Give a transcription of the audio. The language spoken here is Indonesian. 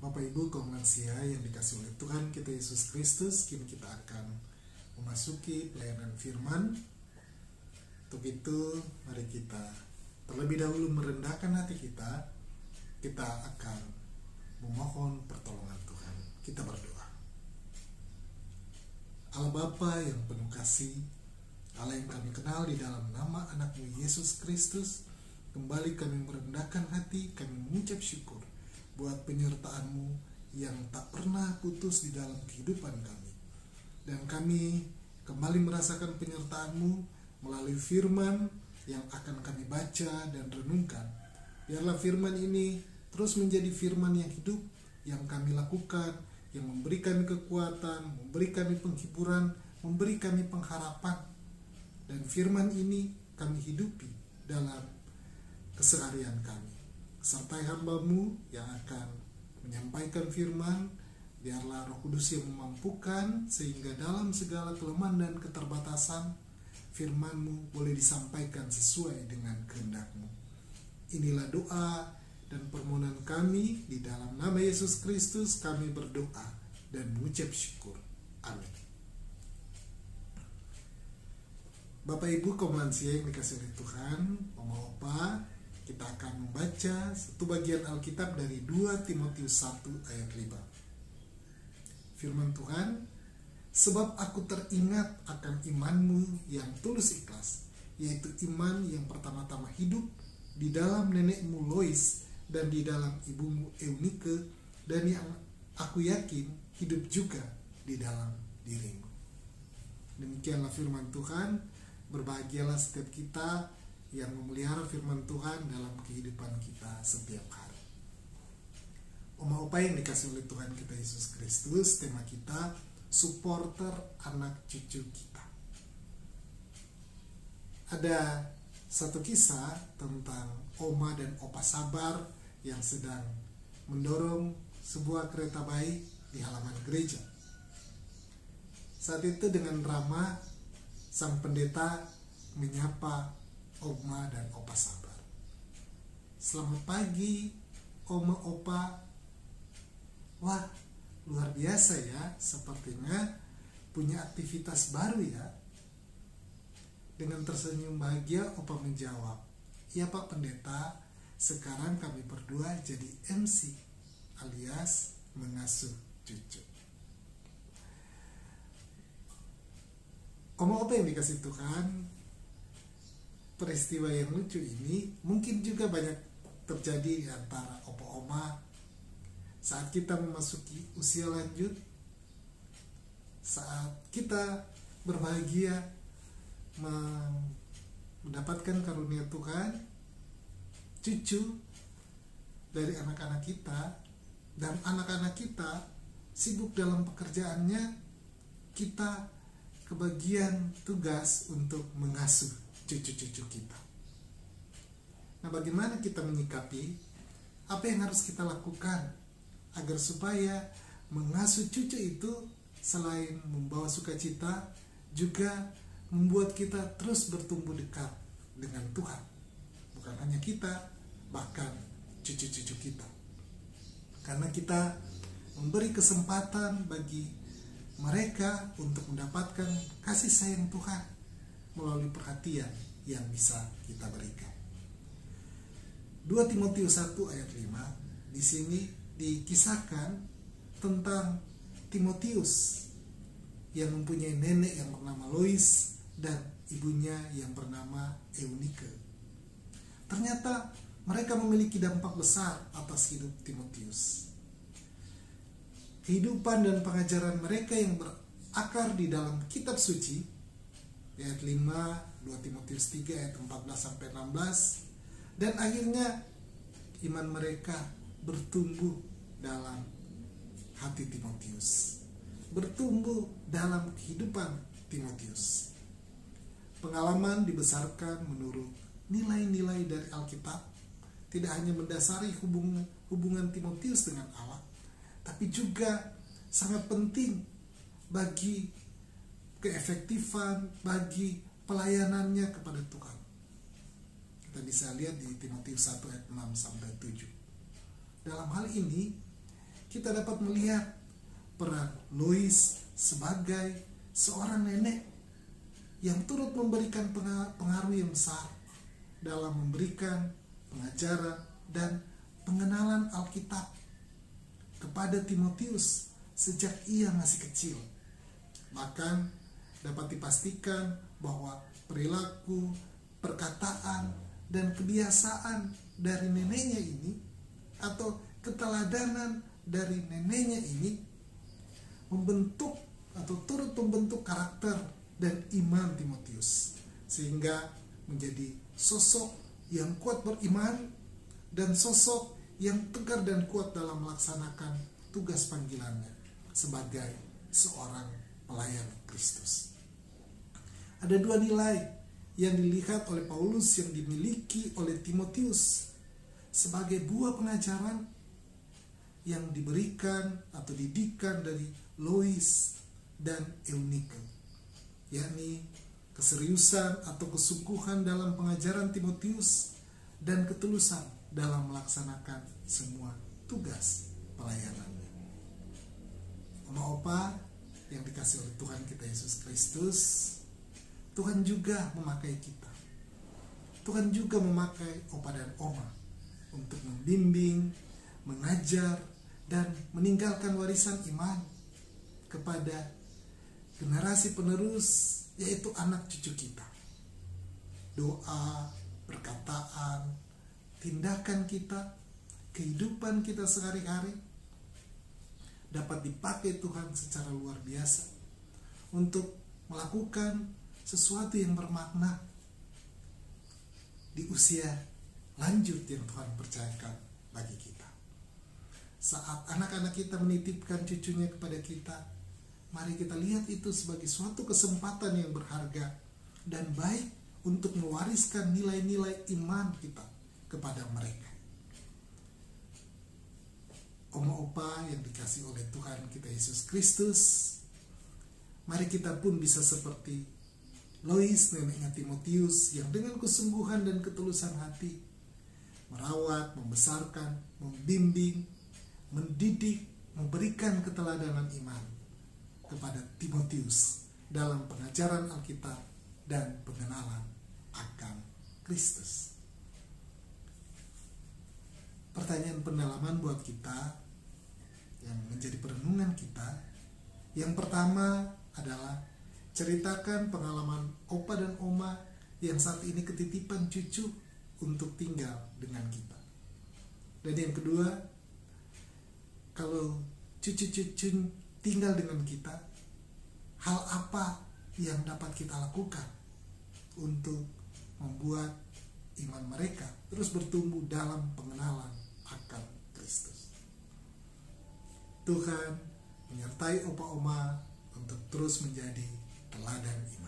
Bapak Ibu kaum lansia yang dikasih oleh Tuhan kita Yesus Kristus, kini kita akan memasuki pelayanan firman. Untuk itu mari kita terlebih dahulu merendahkan hati kita. Kita akan memohon pertolongan Tuhan. Kita berdoa. Allah Bapa yang penuh kasih, Allah yang kami kenal di dalam nama anak-Mu Yesus Kristus, kembali kami merendahkan hati, kami mengucap syukur buat penyertaan-Mu yang tak pernah putus di dalam kehidupan kami. Dan kami kembali merasakan penyertaan-Mu melalui firman yang akan kami baca dan renungkan. Biarlah firman ini terus menjadi firman yang hidup, yang kami lakukan, yang memberi kami kekuatan, memberi kami penghiburan, memberi kami pengharapan. Dan firman ini kami hidupi dalam keseharian kami. Sertai hamba-Mu yang akan menyampaikan firman, biarlah Roh Kudus yang memampukan sehingga dalam segala kelemahan dan keterbatasan firman-Mu boleh disampaikan sesuai dengan kehendak-Mu. Inilah doa dan permohonan kami di dalam nama Yesus Kristus kami berdoa dan mengucap syukur. Amin. Bapak Ibu kaum lansia yang dikasihi oleh Tuhan, Oma Opa, kita akan membaca satu bagian Alkitab dari 2 Timotius 1 ayat 5. Firman Tuhan, sebab aku teringat akan imanmu yang tulus ikhlas, yaitu iman yang pertama-tama hidup di dalam nenekmu Lois dan di dalam ibumu Eunike, dan yang aku yakin hidup juga di dalam dirimu. Demikianlah firman Tuhan. Berbahagialah setiap kita yang memelihara firman Tuhan dalam kehidupan kita setiap hari. Oma Opa yang dikasih oleh Tuhan kita Yesus Kristus, tema kita supporter anak cucu kita. Ada satu kisah tentang Oma dan Opa Sabar yang sedang mendorong sebuah kereta bayi di halaman gereja. Saat itu dengan ramah sang pendeta menyapa Oma dan Opa Sabar. Selamat pagi, Oma Opa. Wah, luar biasa ya, sepertinya punya aktivitas baru ya. Dengan tersenyum bahagia, Opa menjawab, "Iya Pak Pendeta, sekarang kami berdua jadi MC, alias mengasuh cucu." Oma Opa yang dikasih Tuhan, peristiwa yang lucu ini mungkin juga banyak terjadi di antara opa-oma saat kita memasuki usia lanjut, saat kita berbahagia mendapatkan karunia Tuhan, cucu dari anak-anak kita, dan anak-anak kita sibuk dalam pekerjaannya, kita kebagian tugas untuk mengasuh cucu-cucu kita. Nah, bagaimana kita menyikapi? Apa yang harus kita lakukan agar supaya mengasuh cucu itu selain membawa sukacita, juga membuat kita terus bertumbuh dekat dengan Tuhan. Bukan hanya kita, bahkan cucu-cucu kita. Karena kita memberi kesempatan bagi mereka untuk mendapatkan kasih sayang Tuhan melalui perhatian yang bisa kita berikan. 2 Timotius 1 ayat 5 di sini dikisahkan tentang Timotius yang mempunyai nenek yang bernama Lois dan ibunya yang bernama Eunike. Ternyata mereka memiliki dampak besar atas hidup Timotius. Kehidupan dan pengajaran mereka yang berakar di dalam kitab suci, ayat 5, 2 Timotius 3 ayat 14-16, dan akhirnya iman mereka bertumbuh dalam hati Timotius, bertumbuh dalam kehidupan Timotius. Pengalaman dibesarkan menurut nilai-nilai dari Alkitab, tidak hanya mendasari hubungan Timotius dengan Allah, tapi juga sangat penting bagi keefektifan, bagi pelayanannya kepada Tuhan. Kita bisa lihat di Timotius 1 ayat 6-7. Dalam hal ini, kita dapat melihat peran Lois sebagai seorang nenek yang turut memberikan pengaruh yang besar dalam memberikan pengajaran dan pengenalan Alkitab kepada Timotius sejak ia masih kecil. Bahkan dapat dipastikan bahwa perilaku, perkataan, dan kebiasaan dari neneknya ini atau keteladanan dari neneknya ini membentuk atau turut membentuk karakter dan iman Timotius sehingga menjadi sosok yang kuat beriman dan sosok yang tegar dan kuat dalam melaksanakan tugas panggilannya sebagai seorang pelayan Kristus. Ada dua nilai yang dilihat oleh Paulus yang dimiliki oleh Timotius sebagai buah pengajaran yang diberikan atau didikan dari Lois dan Eunike, yakni keseriusan atau kesungguhan dalam pengajaran Timotius dan ketulusan dalam melaksanakan semua tugas pelayanannya. Oma-opa yang dikasih oleh Tuhan kita Yesus Kristus, Tuhan juga memakai kita. Tuhan juga memakai opa dan oma untuk membimbing, mengajar, dan meninggalkan warisan iman kepada generasi penerus, yaitu anak cucu kita. Doa, perkataan, tindakan kita, kehidupan kita sehari-hari dapat dipakai Tuhan secara luar biasa untuk melakukan sesuatu yang bermakna di usia lanjut yang Tuhan percayakan bagi kita. Saat anak-anak kita menitipkan cucunya kepada kita, mari kita lihat itu sebagai suatu kesempatan yang berharga dan baik untuk mewariskan nilai-nilai iman kita kepada mereka. Oma-opa yang dikasih oleh Tuhan kita Yesus Kristus, mari kita pun bisa seperti Lois, neneknya Timotius, yang dengan kesungguhan dan ketulusan hati merawat, membesarkan, membimbing, mendidik, memberikan keteladanan iman kepada Timotius dalam pengajaran Alkitab dan pengenalan akan Kristus. Pertanyaan pendalaman buat kita yang menjadi perenungan kita, yang pertama adalah ceritakan pengalaman opa dan oma yang saat ini ketitipan cucu untuk tinggal dengan kita. Dan yang kedua, kalau cucu-cucu tinggal dengan kita, hal apa yang dapat kita lakukan untuk membuat iman mereka terus bertumbuh dalam pengenalan akan Kristus. Tuhan menyertai opa oma untuk terus menjadi teladan ini.